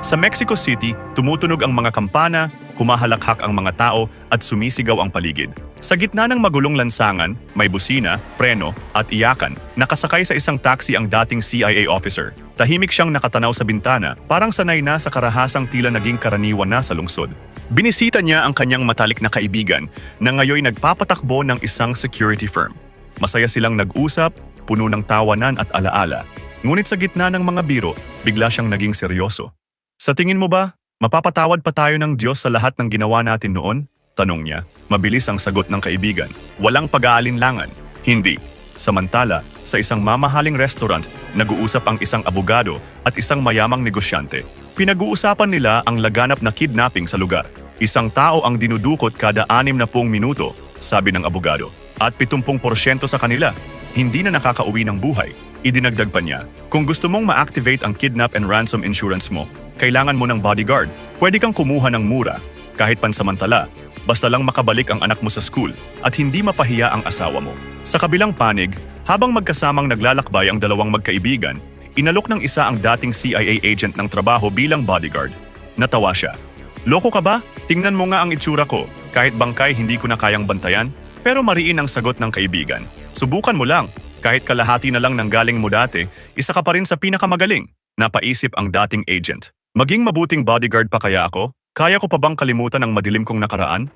Sa Mexico City, tumutunog ang mga kampana, humahalakhak ang mga tao at sumisigaw ang paligid. Sa gitna ng magulong lansangan, may busina, preno at iyakan. Nakasakay sa isang taxi ang dating CIA officer. Tahimik siyang nakatanaw sa bintana, parang sanay na sa karahasang tila naging karaniwan na sa lungsod. Binisita niya ang kanyang matalik na kaibigan na ngayoy nagpapatakbo ng isang security firm. Masaya silang nag-usap, puno ng tawanan at alaala. Ngunit sa gitna ng mga biro, bigla siyang naging seryoso. Sa tingin mo ba, mapapatawad pa tayo ng Diyos sa lahat ng ginawa natin noon? Tanong niya. Mabilis ang sagot ng kaibigan. Walang pag-aalinlangan. Hindi. Samantala, sa isang mamahaling restaurant, nag-uusap ang isang abogado at isang mayamang negosyante. Pinag-uusapan nila ang laganap na kidnapping sa lugar. Isang tao ang dinudukot kada 60 minuto, sabi ng abogado. At 70% sa kanila, hindi na nakakauwi ng buhay. Idinagdag pa niya, kung gusto mong ma-activate ang kidnap and ransom insurance mo, kailangan mo ng bodyguard. Pwede kang kumuha ng mura, kahit pansamantala, basta lang makabalik ang anak mo sa school at hindi mapahiya ang asawa mo. Sa kabilang panig, habang magkasamang naglalakbay ang dalawang magkaibigan, inalok ng isa ang dating CIA agent ng trabaho bilang bodyguard. Natawa siya. Loko ka ba? Tingnan mo nga ang itsura ko. Kahit bangkay hindi ko na kayang bantayan. Pero mariin ang sagot ng kaibigan. Subukan mo lang. Kahit kalahati na lang ng galing mo dati, isa ka pa rin sa pinakamagaling. Napaisip ang dating agent. Maging mabuting bodyguard pa kaya ako? Kaya ko pa bang kalimutan ang madilim kong nakaraan?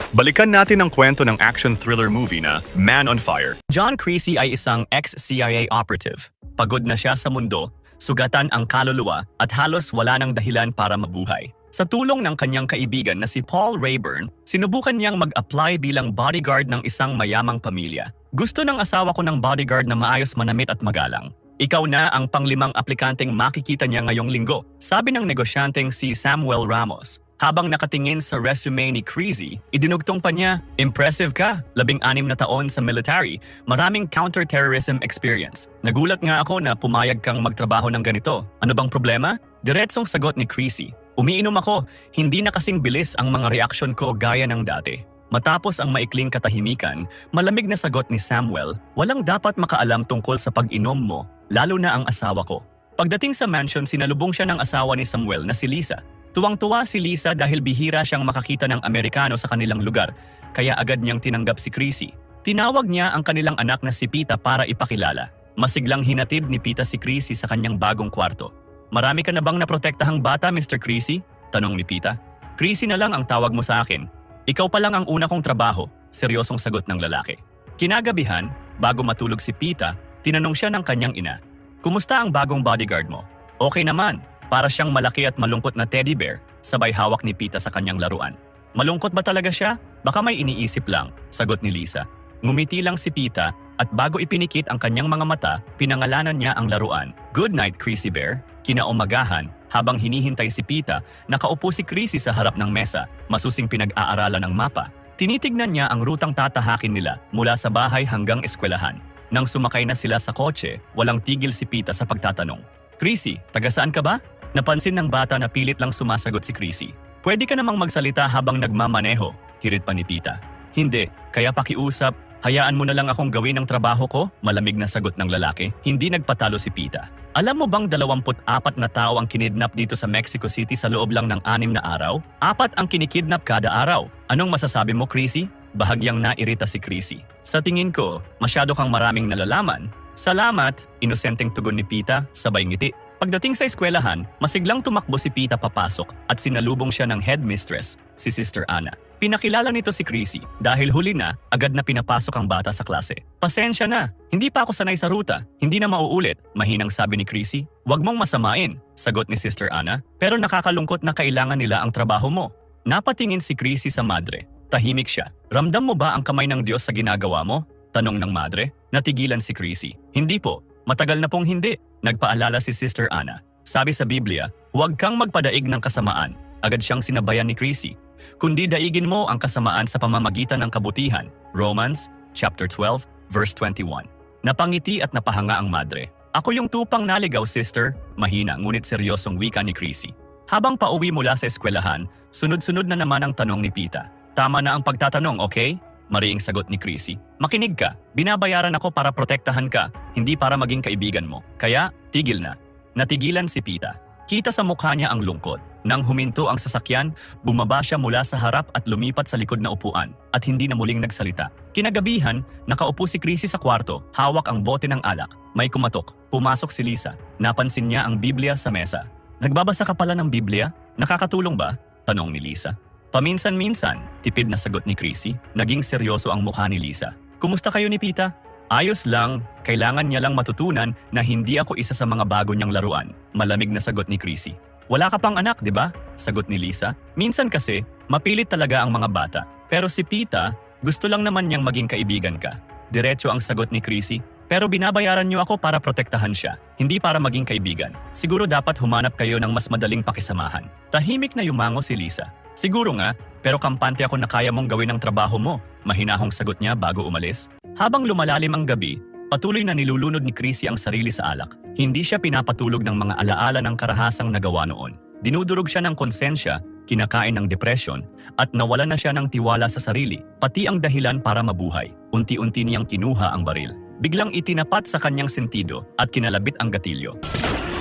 Balikan natin ang kwento ng action thriller movie na Man on Fire. John Creasy ay isang ex-CIA operative. Pagod na siya sa mundo, sugatan ang kaluluwa at halos wala ng dahilan para mabuhay. Sa tulong ng kanyang kaibigan na si Paul Rayburn, sinubukan niyang mag-apply bilang bodyguard ng isang mayamang pamilya. Gusto ng asawa ko ng bodyguard na maayos manamit at magalang. Ikaw na ang panglimang aplikanteng makikita niya ngayong linggo, sabi ng negosyanteng si Samuel Ramos. Habang nakatingin sa resume ni Creasy, idinugtong pa niya, "Impressive ka, 16 na taon sa military, maraming counter-terrorism experience. Nagulat nga ako na pumayag kang magtrabaho ng ganito. Ano bang problema?" Diretsong sagot ni Creasy, "Umiinom ako, hindi na kasing bilis ang mga reaksyon ko gaya ng dati." Matapos ang maikling katahimikan, malamig na sagot ni Samuel, "Walang dapat makaalam tungkol sa pag-inom mo, lalo na ang asawa ko." Pagdating sa mansion, sinalubong siya ng asawa ni Samuel na si Lisa. Tuwang-tuwa si Lisa dahil bihira siyang makakita ng Amerikano sa kanilang lugar, kaya agad niyang tinanggap si Creasy. Tinawag niya ang kanilang anak na si Pita para ipakilala. Masiglang hinatid ni Pita si Creasy sa kanyang bagong kwarto. "Marami ka na bang naprotektahang bata, Mr. Creasy?" tanong ni Pita. "Creasy na lang ang tawag mo sa akin. Ikaw pa lang ang una kong trabaho," seryosong sagot ng lalaki. Kinagabihan, bago matulog si Pita, tinanong siya ng kanyang ina, "Kumusta ang bagong bodyguard mo?" "Okay naman." Para siyang malaki at malungkot na teddy bear, sabay hawak ni Pita sa kanyang laruan. "Malungkot ba talaga siya? Baka may iniisip lang," sagot ni Lisa. Ngumiti lang si Pita at bago ipinikit ang kanyang mga mata, pinangalanan niya ang laruan. "Good night, Creasy Bear." Kinaumagahan, habang hinihintay si Pita, nakaupo si Creasy sa harap ng mesa, masusing pinag-aaralan ng mapa. Tinitignan niya ang rutang tatahakin nila mula sa bahay hanggang eskwelahan. Nang sumakay na sila sa kotse, walang tigil si Pita sa pagtatanong, "Creasy, taga saan ka ba?" Napansin ng bata na pilit lang sumasagot si Creasy. "Pwede ka namang magsalita habang nagmamaneho," hirit pa ni Pita. "Hindi, kaya pakiusap, hayaan mo na lang akong gawin ang trabaho ko," malamig na sagot ng lalaki. Hindi nagpatalo si Pita. "Alam mo bang 24 na tao ang kinidnap dito sa Mexico City sa loob lang ng 6 na araw? 4 ang kinikidnap kada araw. Anong masasabi mo, Creasy?" Bahagyang nairita si Creasy. "Sa tingin ko, masyado kang maraming nalalaman." "Salamat," inosenteng tugon ni Pita, sabay ngiti. Pagdating sa eskwelahan, masiglang tumakbo si Pita papasok at sinalubong siya ng headmistress, si Sister Ana. Pinakilala nito si Creasy dahil huli na, agad na pinapasok ang bata sa klase. "Pasensya na, hindi pa ako sanay sa ruta, hindi na mauulit," mahinang sabi ni Creasy. "Huwag mong masamain," sagot ni Sister Ana, "pero nakakalungkot na kailangan nila ang trabaho mo." Napatingin si Creasy sa madre. Tahimik siya. "Ramdam mo ba ang kamay ng Diyos sa ginagawa mo?" tanong ng madre. Natigilan si Creasy. "Hindi po. Matagal na pong hindi," nagpaalala si Sister Ana. "Sabi sa Biblia, huwag kang magpadaig ng kasamaan." Agad siyang sinabayan ni Creasy. "Kundi daigin mo ang kasamaan sa pamamagitan ng kabutihan." Romans chapter 12 verse 21. Napangiti at napahanga ang madre. "Ako yung tupang naligaw, sister," mahina ngunit seryosong wika ni Creasy. Habang pauwi mula sa eskwelahan, sunod-sunod na naman ang tanong ni Pita. "Tama na ang pagtatanong, okay?" Mariing sagot ni Creasy. "Makinig ka, binabayaran ako para protektahan ka, hindi para maging kaibigan mo. Kaya, tigil na." Natigilan si Pita. Kita sa mukha niya ang lungkot. Nang huminto ang sasakyan, bumaba siya mula sa harap at lumipat sa likod na upuan at hindi na muling nagsalita. Kinagabihan, nakaupo si Chrissy sa kwarto, hawak ang bote ng alak. May kumatok. Pumasok si Lisa. Napansin niya ang Biblia sa mesa. Nagbabasa ka pala ng Biblia? Nakakatulong ba? Tanong ni Lisa. Paminsan-minsan, tipid na sagot ni Chrissy. Naging seryoso ang mukha ni Lisa. Kumusta kayo ni Pita? Ayos lang, kailangan niya lang matutunan na hindi ako isa sa mga bago niyang laruan. Malamig na sagot ni Chrissy. Wala ka pang anak, di ba? Sagot ni Lisa. Minsan kasi, mapilit talaga ang mga bata. Pero si Pita, gusto lang naman niyang maging kaibigan ka. Diretso ang sagot ni Chrissy. Pero binabayaran niyo ako para protektahan siya, hindi para maging kaibigan. Siguro dapat humanap kayo ng mas madaling pakisamahan. Tahimik na yumango si Lisa. Siguro nga, pero kampante ako na kaya mong gawin ang trabaho mo. Mahinahong sagot niya bago umalis. Habang lumalalim ang gabi, patuloy na nilulunod ni Chrissy ang sarili sa alak. Hindi siya pinapatulog ng mga alaala ng karahasang nagawa noon. Dinudurog siya ng konsensya, kinakain ng depresyon, at nawala na siya ng tiwala sa sarili, pati ang dahilan para mabuhay. Unti-unti niyang kinuha ang baril. Biglang itinapat sa kanyang sentido at kinalabit ang gatilyo.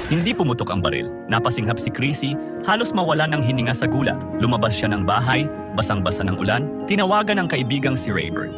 Hindi pumutok ang baril. Napasinghap si Chrissy, halos mawala ng hininga sa gulat. Lumabas siya ng bahay, basang-basa ng ulan, tinawagan ng kaibigang si Rayburn.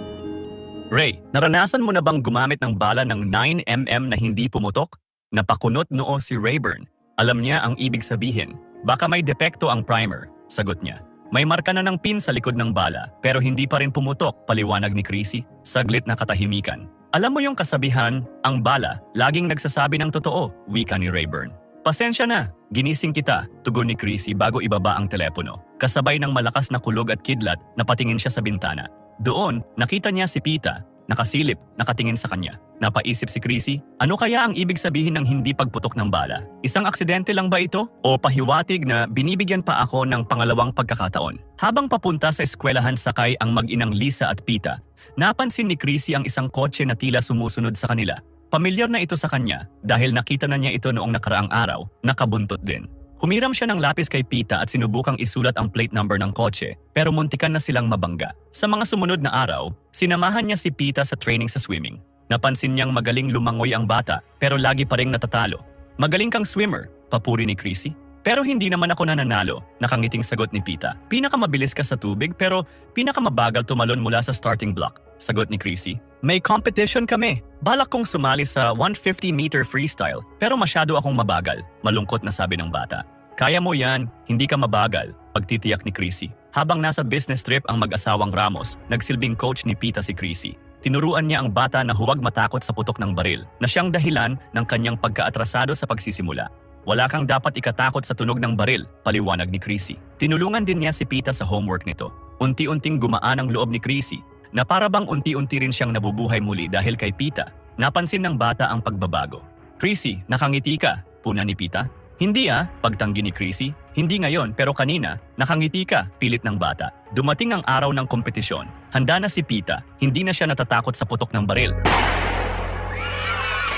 Ray, naranasan mo na bang gumamit ng bala ng 9mm na hindi pumutok? Napakunot noo si Rayburn. Alam niya ang ibig sabihin. Baka may depekto ang primer, sagot niya. May marka na ng pin sa likod ng bala, pero hindi pa rin pumutok, paliwanag ni Chrissy. Saglit na katahimikan. Alam mo yung kasabihan, ang bala, laging nagsasabi ng totoo, wika ni Rayburn. Pasensya na, ginising kita, tugon ni Chrissy bago ibaba ang telepono. Kasabay ng malakas na kulog at kidlat, napatingin siya sa bintana. Doon, nakita niya si Pita, nakasilip, nakatingin sa kanya. Napaisip si Chrissy, ano kaya ang ibig sabihin ng hindi pagputok ng bala? Isang aksidente lang ba ito? O pahiwatig na binibigyan pa ako ng pangalawang pagkakataon? Habang papunta sa eskwelahan sakay ang mag-inang Lisa at Pita, napansin ni Chrissy ang isang kotse na tila sumusunod sa kanila. Pamilyar na ito sa kanya dahil nakita na niya ito noong nakaraang araw, nakabuntot din. Humiram siya ng lapis kay Pita at sinubukang isulat ang plate number ng kotse pero muntikan na silang mabangga. Sa mga sumunod na araw, sinamahan niya si Pita sa training sa swimming. Napansin niyang magaling lumangoy ang bata pero lagi pa ring natatalo. Magaling kang swimmer, papuri ni Chrissy. Pero hindi naman ako nananalo, nakangiting sagot ni Pita. Pinakamabilis ka sa tubig pero pinakamabagal tumalon mula sa starting block, sagot ni Chrissy. May competition kami. Balak kong sumali sa 150-meter freestyle pero masyado akong mabagal, malungkot na sabi ng bata. Kaya mo yan, hindi ka mabagal, pagtitiyak ni Chrissy. Habang nasa business trip ang mag-asawang Ramos, nagsilbing coach ni Pita si Chrissy. Tinuruan niya ang bata na huwag matakot sa putok ng baril, na siyang dahilan ng kanyang pagkaatrasado sa pagsisimula. Wala kang dapat ikatakot sa tunog ng baril, paliwanag ni Chrissy. Tinulungan din niya si Pita sa homework nito. Unti-unting gumaan ang loob ni Chrissy, na para bang unti-unti rin siyang nabubuhay muli dahil kay Pita. Napansin ng bata ang pagbabago. Chrissy, nakangiti ka, puna ni Pita. Hindi pagtanggi ni Chrissy. Hindi ngayon pero kanina, nakangiti ka, pilit ng bata. Dumating ang araw ng kompetisyon. Handa na si Pita, hindi na siya natatakot sa putok ng baril.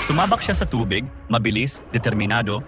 Sumabak siya sa tubig, mabilis, determinado,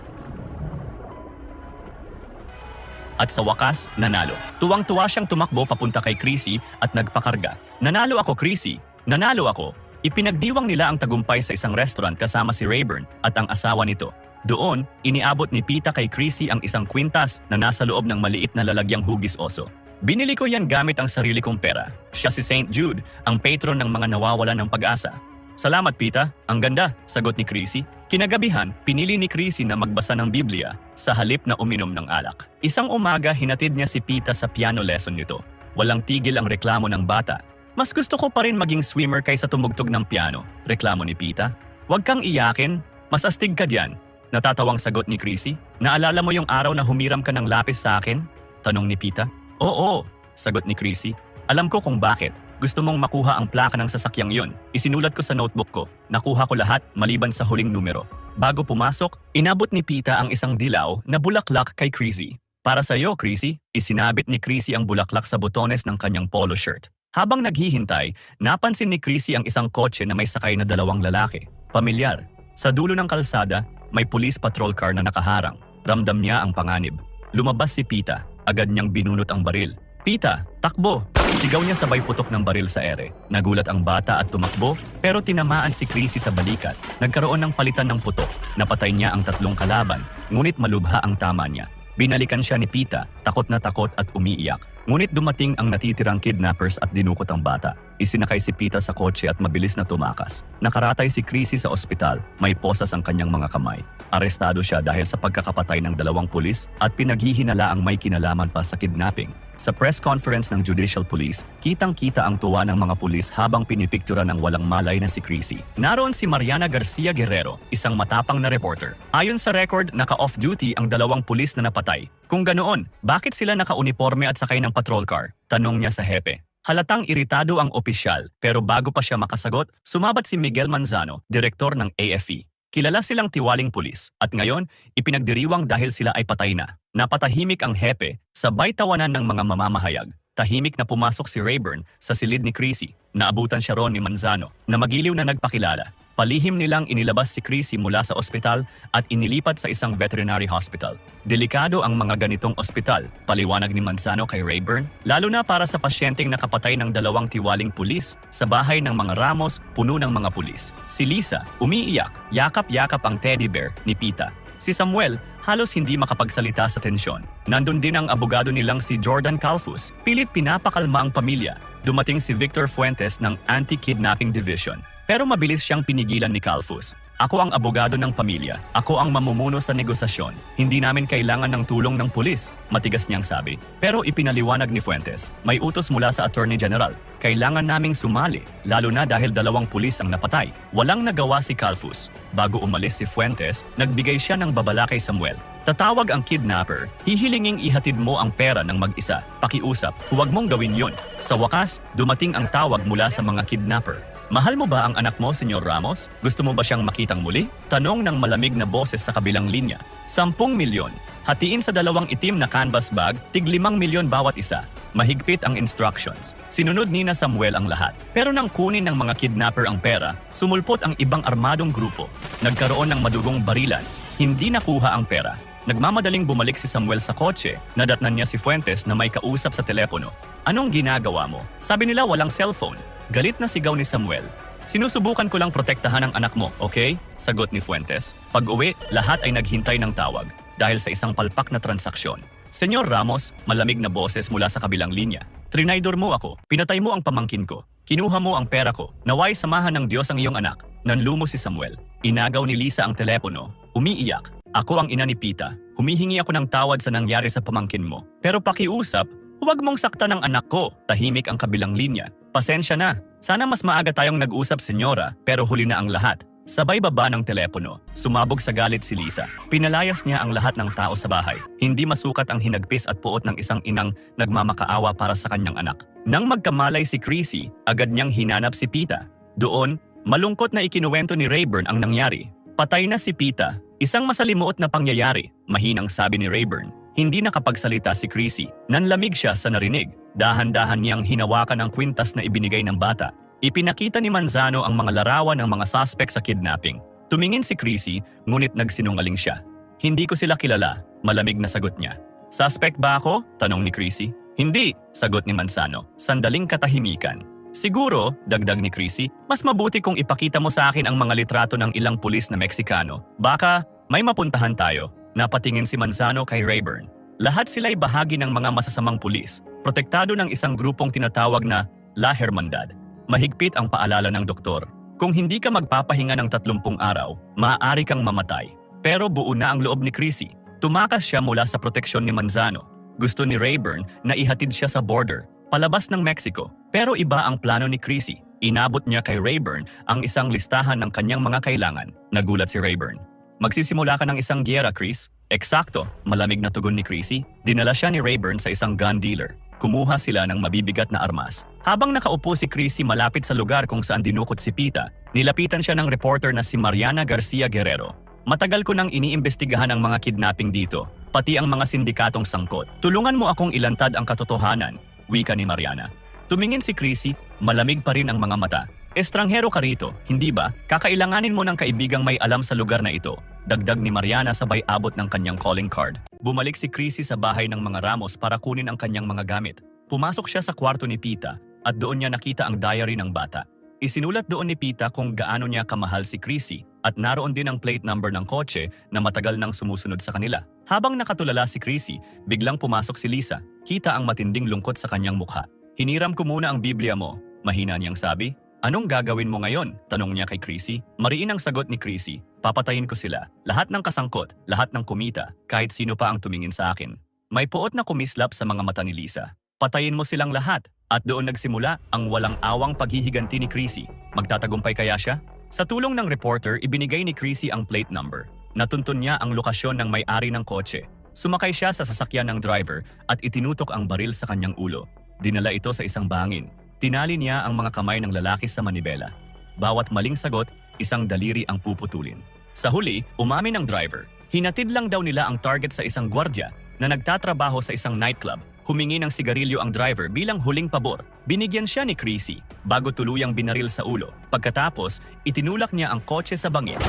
at sa wakas, nanalo. Tuwang-tuwa siyang tumakbo papunta kay Chrissy at nagpakarga. Nanalo ako, Chrissy. Nanalo ako. Ipinagdiwang nila ang tagumpay sa isang restaurant kasama si Rayburn at ang asawa nito. Doon, iniabot ni Pita kay Chrissy ang isang kwintas na nasa loob ng maliit na lalagyang hugis oso. Binili ko yan gamit ang sarili kong pera. Siya si St. Jude, ang patron ng mga nawawalan ng pag-asa. Salamat, Pita. Ang ganda, sagot ni Chrissy. Kinagabihan, pinili ni Chrissy na magbasa ng Biblia sa halip na uminom ng alak. Isang umaga, hinatid niya si Pita sa piano lesson nito. Walang tigil ang reklamo ng bata. Mas gusto ko pa rin maging swimmer kaysa tumugtog ng piano, reklamo ni Pita. Huwag kang iyakin, mas astig ka diyan. Natatawang sagot ni Chrissy. Naalala mo yung araw na humiram ka ng lapis sa akin? Tanong ni Pita. Oo, sagot ni Chrissy. Alam ko kung bakit. Gusto mong makuha ang plaka ng sasakyang yun. Isinulat ko sa notebook ko. Nakuha ko lahat maliban sa huling numero. Bago pumasok, inabot ni Pita ang isang dilaw na bulaklak kay Chrissy. Para sa iyo, Chrissy, isinabit ni Chrissy ang bulaklak sa botones ng kanyang polo shirt. Habang naghihintay, napansin ni Chrissy ang isang kotse na may sakay na dalawang lalaki. Pamilyar. Sa dulo ng kalsada, may police patrol car na nakaharang. Ramdam niya ang panganib. Lumabas si Pita. Agad niyang binunot ang baril. Pita, takbo! Sigaw niya sabay putok ng baril sa ere. Nagulat ang bata at tumakbo, pero tinamaan si Chrissy sa balikat. Nagkaroon ng palitan ng putok. Napatay niya ang 3 kalaban, ngunit malubha ang tama niya. Binalikan siya ni Pita, takot na takot at umiiyak. Ngunit dumating ang natitirang kidnappers at dinukot ang bata. Isinakay si Pita sa kotse at mabilis na tumakas. Nakaratay si Chrissy sa ospital, may posas ang kanyang mga kamay. Arestado siya dahil sa pagkakapatay ng 2 pulis at pinaghihinala ang may kinalaman pa sa kidnapping. Sa press conference ng Judicial Police, kitang-kita ang tuwa ng mga pulis habang pinipiktura ng walang malay na si Chrissy. Naroon si Mariana Garcia Guerrero, isang matapang na reporter. Ayon sa record, naka-off-duty ang 2 pulis na napatay. Kung ganoon, bakit sila naka-uniforme at sakay ng patrol car? Tanong niya sa hepe. Halatang iritado ang opisyal, pero bago pa siya makasagot, sumabat si Miguel Manzano, direktor ng AFE. Kilala silang tiwaling pulis at ngayon ipinagdiriwang dahil sila ay patay na. Napatahimik ang hepe, sabay tawanan ng mga mamamahayag. Tahimik na pumasok si Rayburn sa silid ni Chrissy. Naabutan siya ron ni Manzano na magiliw na nagpakilala. Palihim nilang inilabas si Chrissy mula sa ospital at inilipat sa isang veterinary hospital. Delikado ang mga ganitong ospital, paliwanag ni Manzano kay Rayburn, lalo na para sa pasyenteng nakapatay ng 2 tiwaling pulis sa bahay ng mga Ramos, puno ng mga pulis. Si Lisa, umiiyak, yakap-yakap ang teddy bear ni Pita. Si Samuel, halos hindi makapagsalita sa tensyon. Nandun din ang abogado nilang si Jordan Calfus, pilit pinapakalma ang pamilya. Dumating si Victor Fuentes ng Anti-Kidnapping Division. Pero mabilis siyang pinigilan ni Calfus. Ako ang abogado ng pamilya. Ako ang mamumuno sa negosasyon. Hindi namin kailangan ng tulong ng pulis, matigas niyang sabi. Pero ipinaliwanag ni Fuentes, may utos mula sa Attorney General. Kailangan naming sumali, lalo na dahil 2 pulis ang napatay. Walang nagawa si Calfus. Bago umalis si Fuentes, nagbigay siya ng babala kay Samuel. Tatawag ang kidnapper, hihilinging ihatid mo ang pera ng mag-isa. Pakiusap, huwag mong gawin yon. Sa wakas, dumating ang tawag mula sa mga kidnapper. Mahal mo ba ang anak mo, Senyor Ramos? Gusto mo ba siyang makitang muli? Tanong ng malamig na boses sa kabilang linya. 10 milyon. Hatiin sa 2 itim na canvas bag, tig 5 milyon bawat isa. Mahigpit ang instructions. Sinunod ni na Samuel ang lahat. Pero nang kunin ng mga kidnapper ang pera, sumulpot ang ibang armadong grupo. Nagkaroon ng madugong barilan. Hindi nakuha ang pera. Nagmamadaling bumalik si Samuel sa kotse, nadatnan niya si Fuentes na may kausap sa telepono. Anong ginagawa mo? Sabi nila walang cellphone. Galit na sigaw ni Samuel. Sinusubukan ko lang protektahan ang anak mo, okay? Sagot ni Fuentes. Pag-uwi, lahat ay naghintay ng tawag dahil sa isang palpak na transaksyon. Senyor Ramos, malamig na boses mula sa kabilang linya. Trinaydor mo ako. Pinatay mo ang pamangkin ko. Kinuha mo ang pera ko. Naway samahan ng Diyos ang iyong anak. Nanlumo si Samuel. Inagaw ni Lisa ang telepono. Umiiyak. Ako ang ina ni Pita. Humihingi ako ng tawad sa nangyari sa pamangkin mo. Pero pakiusap, huwag mong saktan ang anak ko. Tahimik ang kabilang linya. Pasensya na. Sana mas maaga tayong nag-usap, senyora, pero huli na ang lahat. Sabay baba ng telepono. Sumabog sa galit si Lisa. Pinalayas niya ang lahat ng tao sa bahay. Hindi masukat ang hinagpis at puot ng isang inang nagmamakaawa para sa kanyang anak. Nang magkamalay si Chrissy, agad niyang hinanap si Pita. Doon, malungkot na ikinuwento ni Rayburn ang nangyari. Patay na si Pita. Isang masalimuot na pangyayari, mahinang sabi ni Rayburn. Hindi nakapagsalita si Chrissy. Nanlamig siya sa narinig. Dahan-dahan niyang hinawakan ang kwintas na ibinigay ng bata. Ipinakita ni Manzano ang mga larawan ng mga suspect sa kidnapping. Tumingin si Chrissy, ngunit nagsinungaling siya. Hindi ko sila kilala, malamig na sagot niya. Suspect ba ako? Tanong ni Chrissy. Hindi, sagot ni Manzano. Sandaling katahimikan. Siguro, dagdag ni Chrissy, mas mabuti kung ipakita mo sa akin ang mga litrato ng ilang pulis na Meksikano. Baka may mapuntahan tayo. Napatingin si Manzano kay Rayburn. Lahat sila'y bahagi ng mga masasamang pulis, protektado ng isang grupong tinatawag na La Hermandad. Mahigpit ang paalala ng doktor. Kung hindi ka magpapahinga ng 30 araw, maaari kang mamatay. Pero buo na ang loob ni Chrissy. Tumakas siya mula sa proteksyon ni Manzano. Gusto ni Rayburn na ihatid siya sa border, palabas ng Mexico. Pero iba ang plano ni Chrissy. Inabot niya kay Rayburn ang isang listahan ng kanyang mga kailangan. Nagulat si Rayburn. Magsisimula ka ng isang giyera, Chris. Eksakto, malamig na tugon ni Chrissy. Dinala siya ni Rayburn sa isang gun dealer. Kumuha sila ng mabibigat na armas. Habang nakaupo si Chrissy malapit sa lugar kung saan dinukot si Pita, nilapitan siya ng reporter na si Mariana Garcia Guerrero. Matagal ko nang iniimbestigahan ang mga kidnapping dito, pati ang mga sindikatong sangkot. Tulungan mo akong ilantad ang katotohanan, wika ni Mariana. Tumingin si Chrissy, malamig pa rin ang mga mata. Estranghero ka rito, hindi ba? Kakailanganin mo ng kaibigang may alam sa lugar na ito. Dagdag ni Mariana sabay abot ng kanyang calling card. Bumalik si Chrissy sa bahay ng mga Ramos para kunin ang kanyang mga gamit. Pumasok siya sa kwarto ni Pita at doon niya nakita ang diary ng bata. Isinulat doon ni Pita kung gaano niya kamahal si Chrissy at naroon din ang plate number ng kotse na matagal nang sumusunod sa kanila. Habang nakatulala si Chrissy, biglang pumasok si Lisa. Kita ang matinding lungkot sa kanyang mukha. "Hiniram ko muna ang Biblia mo," mahina niyang sabi. "Anong gagawin mo ngayon?" tanong niya kay Chrissy. Mariin ang sagot ni Chrissy. "Papatayin ko sila. Lahat ng kasangkot, lahat ng kumita, kahit sino pa ang tumingin sa akin." May puot na kumislap sa mga mata ni Lisa. "Patayin mo silang lahat." At doon nagsimula ang walang awang paghihiganti ni Chrissy. Magtatagumpay kaya siya? Sa tulong ng reporter, ibinigay ni Chrissy ang plate number. Natuntun niya ang lokasyon ng may-ari ng kotse. Sumakay siya sa sasakyan ng driver at itinutok ang baril sa kanyang ulo. Dinala ito sa isang bangin. Tinali niya ang mga kamay ng lalaki sa manibela. Bawat maling sagot, isang daliri ang puputulin. Sa huli, umamin ang driver. Hinatid lang daw nila ang target sa isang gwardya na nagtatrabaho sa isang nightclub. Humingi ng sigarilyo ang driver bilang huling pabor. Binigyan siya ni Chrissy bago tuluyang binaril sa ulo. Pagkatapos, itinulak niya ang kotse sa bangin.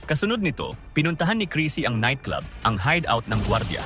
Kasunod nito, pinuntahan ni Chrissy ang nightclub, ang hideout ng gwardya.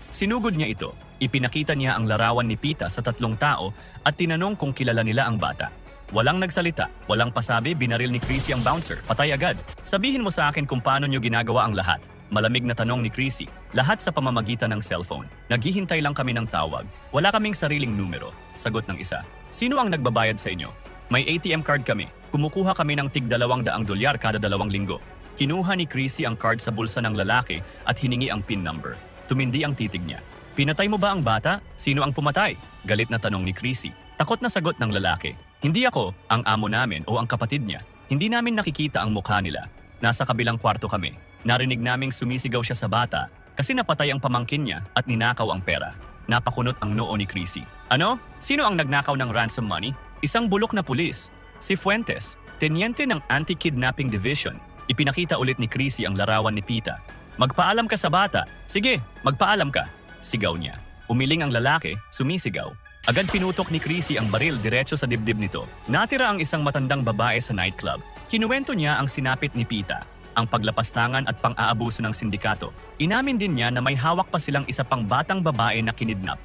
Sinugod niya ito. Ipinakita niya ang larawan ni Pita sa 3 tao at tinanong kung kilala nila ang bata. Walang nagsalita, walang pasabi, binaril ni Chrissy ang bouncer. Patay agad. "Sabihin mo sa akin kung paano niyo ginagawa ang lahat." Malamig na tanong ni Chrissy. "Lahat sa pamamagitan ng cellphone. Naghihintay lang kami ng tawag. Wala kaming sariling numero." Sagot ng isa. "Sino ang nagbabayad sa inyo?" "May ATM card kami. Kumukuha kami ng tig $200 kada 2 linggo." Kinuha ni Chrissy ang card sa bulsa ng lalaki at hiningi ang PIN number. Tumindi ang titig niya. "Pinatay mo ba ang bata? Sino ang pumatay?" Galit na tanong ni Chrissy. Takot na sagot ng lalaki. "Hindi ako, ang amo namin o ang kapatid niya. Hindi namin nakikita ang mukha nila. Nasa kabilang kwarto kami. Narinig naming sumisigaw siya sa bata kasi napatay ang pamangkin niya at ninakaw ang pera." Napakunot ang noo ni Chrissy. "Ano? Sino ang nagnakaw ng ransom money?" "Isang bulok na pulis. Si Fuentes, tenyente ng Anti-Kidnapping Division." Ipinakita ulit ni Chrissy ang larawan ni Pita. "Magpaalam ka sa bata." "Sige, magpaalam ka." Sigaw niya. Umiling ang lalaki, sumisigaw. Agad pinutok ni Chrissy ang baril diretso sa dibdib nito. Natira ang isang matandang babae sa nightclub. Kinuwento niya ang sinapit ni Pita, ang paglapastangan at pang-aabuso ng sindikato. Inamin din niya na may hawak pa silang isa pang batang babae na kinidnap.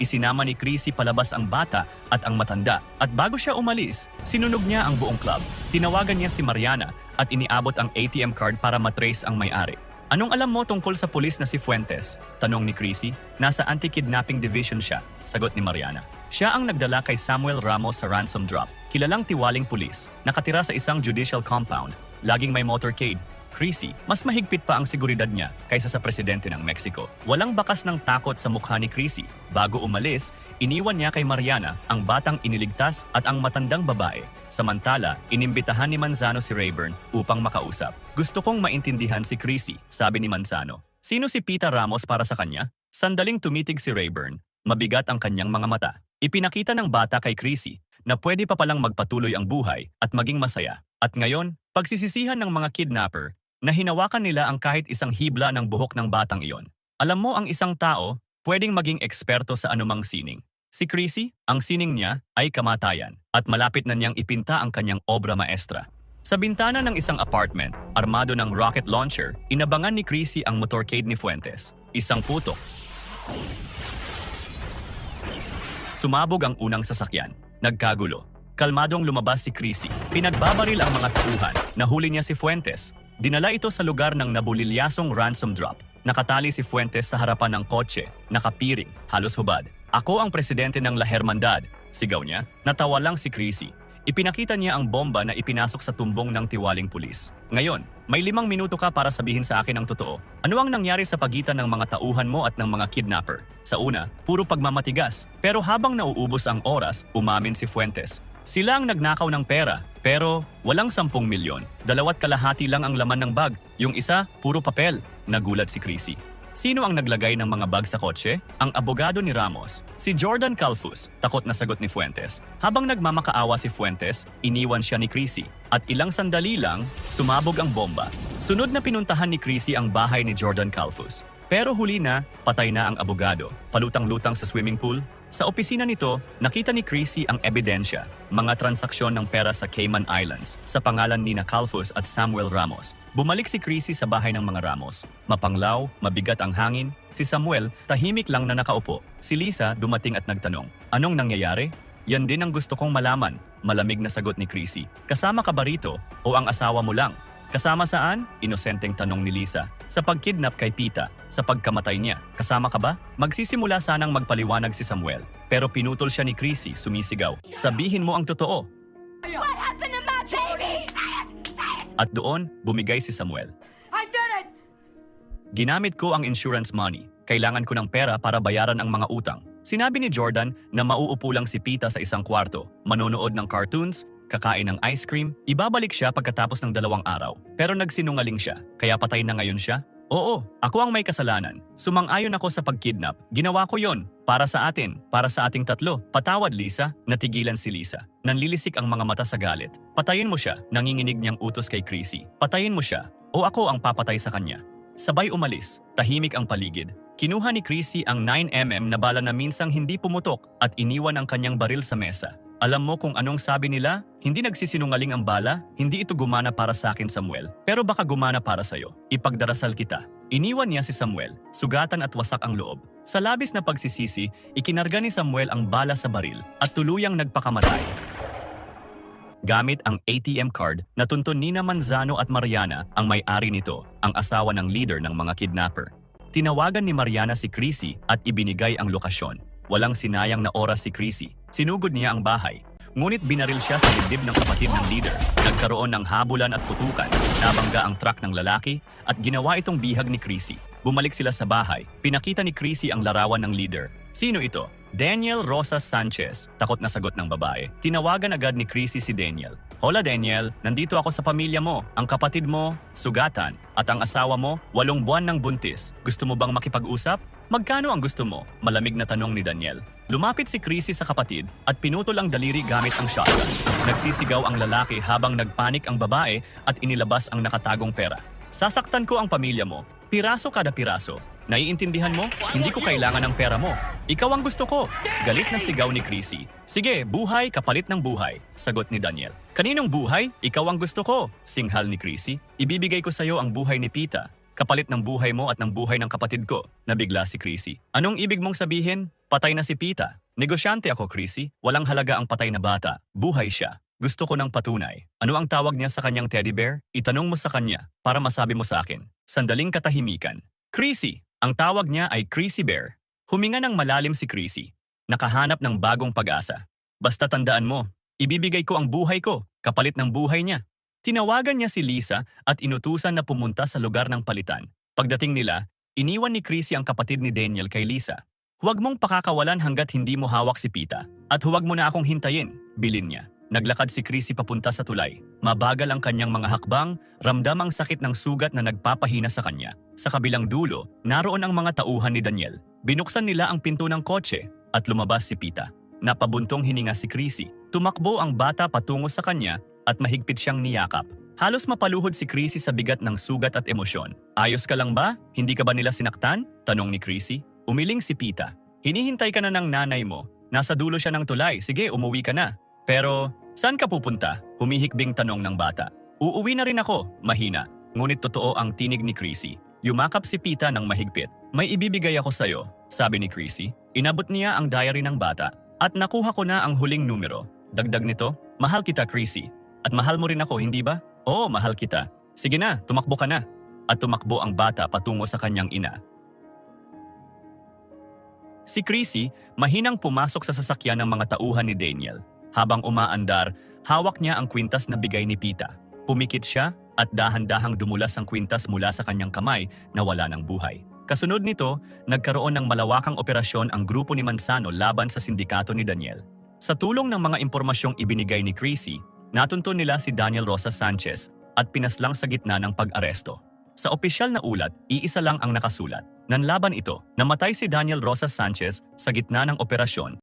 Isinama ni Chrissy palabas ang bata at ang matanda at bago siya umalis, sinunog niya ang buong club. Tinawagan niya si Mariana at iniabot ang ATM card para matrace ang may-ari. "Anong alam mo tungkol sa pulis na si Fuentes?" tanong ni Chrissy. "Nasa Anti-Kidnapping Division siya," sagot ni Mariana. Siya ang nagdala kay Samuel Ramos sa ransom drop. Kilalang tiwaling pulis, nakatira sa isang judicial compound. Laging may motorcade. Chrissy, mas mahigpit pa ang seguridad niya kaysa sa presidente ng Mexico. Walang bakas ng takot sa mukha ni Chrissy. Bago umalis, iniwan niya kay Mariana ang batang iniligtas at ang matandang babae. Samantala, inimbitahan ni Manzano si Rayburn upang makausap. "Gusto kong maintindihan si Chrissy," sabi ni Manzano. "Sino si Pita Ramos para sa kanya?" Sandaling tumitig si Rayburn. Mabigat ang kanyang mga mata. Ipinakita ng bata kay Chrissy na pwede pa palang magpatuloy ang buhay at maging masaya. At ngayon, pagsisisihan ng mga kidnapper na hinawakan nila ang kahit isang hibla ng buhok ng batang iyon. Alam mo, ang isang tao pwedeng maging eksperto sa anumang sining. Si Chrissy, ang sining niya ay kamatayan at malapit na niyang ipinta ang kanyang obra maestra. Sa bintana ng isang apartment, armado ng rocket launcher, inabangan ni Chrissy ang motorcade ni Fuentes. Isang putok. Sumabog ang unang sasakyan. Nagkagulo. Kalmadong lumabas si Chrissy. Pinagbabaril ang mga tauhan. Nahuli niya si Fuentes. Dinala ito sa lugar ng nabulilyasong ransom drop. Nakatali si Fuentes sa harapan ng kotse, nakapiring, halos hubad. "Ako ang presidente ng La Hermandad," sigaw niya. Natawa lang si Chrissy. Ipinakita niya ang bomba na ipinasok sa tumbong ng tiwaling pulis. "Ngayon, may 5 minuto ka para sabihin sa akin ang totoo. Ano ang nangyari sa pagitan ng mga tauhan mo at ng mga kidnapper?" Sa una, puro pagmamatigas. Pero habang nauubos ang oras, umamin si Fuentes. "Sila ang nagnakaw ng pera, pero walang 10 milyon. 2.5 lang ang laman ng bag. Yung isa, puro papel." Nagulat si Chrissy. Sino ang naglagay ng mga bag sa kotse? Ang abogado ni Ramos, si Jordan Calfus. Takot na sagot ni Fuentes. Habang nagmamakaawa si Fuentes, iniwan siya ni Chrissy. At ilang sandali lang, sumabog ang bomba. Sunod na pinuntahan ni Chrissy ang bahay ni Jordan Calfus. Pero huli na, patay na ang abogado. Palutang-lutang sa swimming pool. Sa opisina nito, nakita ni Chrissy ang ebidensya, mga transaksyon ng pera sa Cayman Islands sa pangalan ni Calfus at Samuel Ramos. Bumalik si Chrissy sa bahay ng mga Ramos. Mapanglaw, mabigat ang hangin. Si Samuel, tahimik lang na nakaupo. Si Lisa, dumating at nagtanong, "Anong nangyayari?" "Yan din ang gusto kong malaman," malamig na sagot ni Chrissy. "Kasama ka ba rito o ang asawa mo lang?" "Kasama saan?" Inosenteng tanong ni Lisa. "Sa pagkidnap kay Pita, sa pagkamatay niya. Kasama ka ba?" Magsisimula sanang magpaliwanag si Samuel. Pero pinutol siya ni Chrissy, sumisigaw, "Sabihin mo ang totoo." What happened to my baby? Say it! Say it! At doon, bumigay si Samuel. I did it! "Ginamit ko ang insurance money. Kailangan ko ng pera para bayaran ang mga utang." Sinabi ni Jordan na mauupo lang si Pita sa isang kwarto, manonood ng cartoons, kakain ng ice cream, ibabalik siya pagkatapos ng 2 araw. Pero nagsinungaling siya, kaya patay na ngayon siya? "Oo, ako ang may kasalanan. Sumang-ayon ako sa pagkidnap. Ginawa ko yon. Para sa atin, para sa ating tatlo. Patawad, Lisa." Natigilan si Lisa. Nanlilisik ang mga mata sa galit. "Patayin mo siya," nanginginig niyang utos kay Chrissy. "Patayin mo siya, o ako ang papatay sa kanya." Sabay umalis, tahimik ang paligid. Kinuha ni Chrissy ang 9mm na bala na minsang hindi pumutok at iniwan ang kanyang baril sa mesa. "Alam mo kung anong sabi nila? Hindi nagsisinungaling ang bala, hindi ito gumana para sa akin, Samuel. Pero baka gumana para sa'yo. Ipagdarasal kita." Iniwan niya si Samuel, sugatan at wasak ang loob. Sa labis na pagsisisi, ikinarga ni Samuel ang bala sa baril at tuluyang nagpakamatay. Gamit ang ATM card, natuntun Nina Manzano at Mariana ang may-ari nito, ang asawa ng leader ng mga kidnapper. Tinawagan ni Mariana si Chrissy at ibinigay ang lokasyon. Walang sinayang na oras si Chrissy. Sinugod niya ang bahay. Ngunit binaril siya sa dibdib ng kapatid ng leader. Nagkaroon ng habulan at putukan. Nabangga ang truck ng lalaki at ginawa itong bihag ni Chrissy. Bumalik sila sa bahay. Pinakita ni Chrissy ang larawan ng leader. "Sino ito?" "Daniel Rosas Sanchez," takot na sagot ng babae. Tinawagan agad ni Chrissy si Daniel. "Hola Daniel, nandito ako sa pamilya mo. Ang kapatid mo, sugatan, at ang asawa mo, 8 buwan ng buntis. Gusto mo bang makipag-usap?" "Magkano ang gusto mo?" malamig na tanong ni Daniel. Lumapit si Chrissy sa kapatid at pinutol ang daliri gamit ang shotgun. Nagsisigaw ang lalaki habang nagpanik ang babae at inilabas ang nakatagong pera. "Sasaktan ko ang pamilya mo. Piraso kada piraso. Naiintindihan mo? Hindi ko kailangan ng pera mo. Ikaw ang gusto ko." Galit na sigaw ni Chrissy. "Sige, buhay kapalit ng buhay," sagot ni Daniel. "Kaninong buhay? Ikaw ang gusto ko," singhal ni Chrissy. "Ibibigay ko sa iyo ang buhay ni Pita. Kapalit ng buhay mo at ng buhay ng kapatid ko." Nabigla si Chrissy. "Anong ibig mong sabihin? Patay na si Pita. Negosyante ako, Chrissy. Walang halaga ang patay na bata. Buhay siya. Gusto ko ng patunay. Ano ang tawag niya sa kanyang teddy bear? Itanong mo sa kanya para masabi mo sa akin." Sandaling katahimikan. "Chrissy." Ang tawag niya ay Chrissy Bear. Huminga ng malalim si Chrissy. Nakahanap ng bagong pag-asa. "Basta tandaan mo, ibibigay ko ang buhay ko, kapalit ng buhay niya." Tinawagan niya si Lisa at inutusan na pumunta sa lugar ng palitan. Pagdating nila, iniwan ni Chrissy ang kapatid ni Daniel kay Lisa. "Huwag mong pakakawalan hanggat hindi mo hawak si Pita. At huwag mo na akong hintayin," bilin niya. Naglakad si Chrissy papunta sa tulay. Mabagal ang kanyang mga hakbang, ramdam ang sakit ng sugat na nagpapahina sa kanya. Sa kabilang dulo, naroon ang mga tauhan ni Daniel. Binuksan nila ang pinto ng kotse at lumabas si Pita. Napabuntong hininga si Chrissy. Tumakbo ang bata patungo sa kanya at mahigpit siyang niyakap. Halos mapaluhod si Chrissy sa bigat ng sugat at emosyon. "Ayos ka lang ba? Hindi ka ba nila sinaktan?" tanong ni Chrissy. Umiling si Pita. "Hinihintay ka na ng nanay mo. Nasa dulo siya ng tulay. Sige, umuwi ka na." "Pero, saan ka pupunta?" humihikbing tanong ng bata. "Uuwi na rin ako," mahina. Ngunit totoo ang tinig ni Chrissy. Yumakap si Pita ng mahigpit. "May ibibigay ako sa'yo," sabi ni Chrissy. Inabot niya ang diary ng bata. "At nakuha ko na ang huling numero. Dagdag nito, mahal kita, Chrissy. At mahal mo rin ako, hindi ba?" "Oo, mahal kita." "Sige na, tumakbo ka na." At tumakbo ang bata patungo sa kanyang ina. Si Chrissy, mahinang pumasok sa sasakyan ng mga tauhan ni Daniel. Habang umaandar, hawak niya ang kwintas na bigay ni Pita. Pumikit siya at dahan-dahang dumulas ang kwintas mula sa kanyang kamay na wala ng buhay. Kasunod nito, nagkaroon ng malawakang operasyon ang grupo ni Manzano laban sa sindikato ni Daniel. Sa tulong ng mga impormasyong ibinigay ni Chrissy, natuntun nila si Daniel Rosas Sanchez at pinaslang sa gitna ng pag-aresto. Sa opisyal na ulat, iisa lang ang nakasulat. Nanlaban ito, namatay si Daniel Rosas Sanchez sa gitna ng operasyon